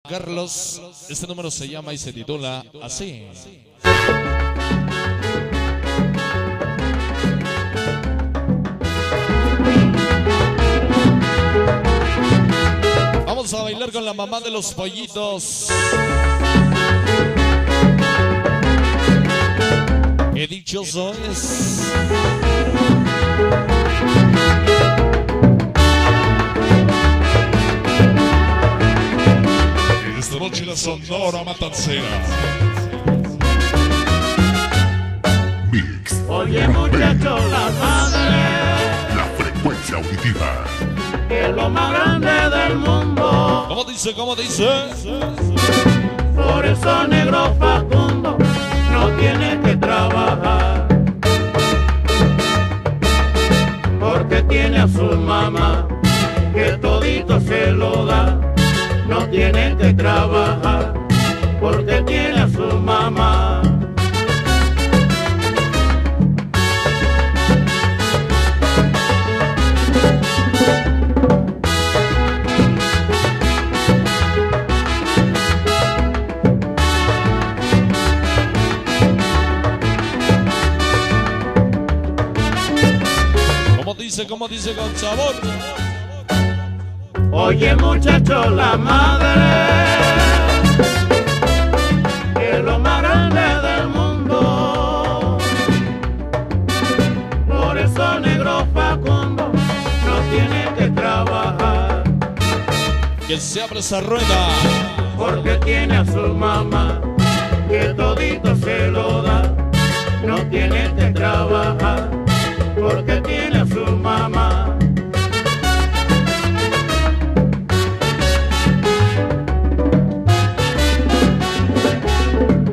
Carlos, este número se llama y se titula así. Vamos a bailar con la mamá de los pollitos. Qué dichoso es. Esta noche la Sonora Matancera. Mix. Oye muchacho, la madre, La frecuencia auditiva. que es lo más grande del mundo. ¿Cómo dice? ¿Cómo dice? Por eso negro Facundo no tiene que trabajar, porque tiene a su mamá, que todito se lo da. No tiene que trabajar, porque tiene a su mamá. ¿Cómo dice con sabor? Oye muchacho, la madre, que es lo más grande del mundo. Por eso negro Facundo no tiene que trabajar, Que se abre esa rueda. porque tiene a su mamá, que todito se lo da. No tiene que trabajar, porque tiene a su mamá.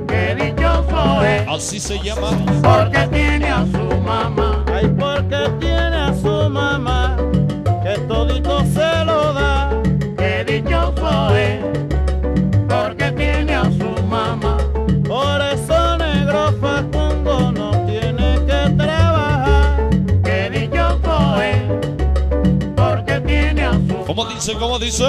Qué dichoso es, Así se llama. porque tiene a su mamá. Ay, porque tiene a su mamá, que todito se lo da. Qué dichoso es, porque tiene a su mamá. Por eso negro Facundo no tiene que trabajar. Qué dichoso es, porque tiene a su ¿Cómo dice? ¿Cómo dice?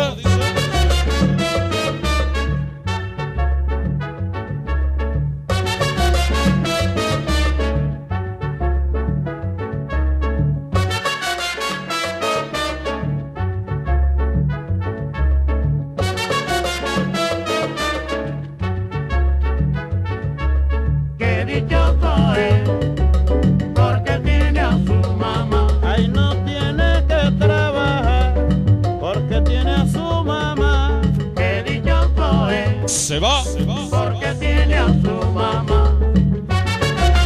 Qué dichoso es, porque tiene a su mamá. Ay, no tiene que trabajar, porque tiene a su mamá. Qué dichoso es, Se va. porque tiene a su mamá.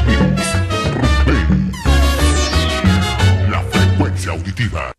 Mix. Rubén. La frecuencia auditiva.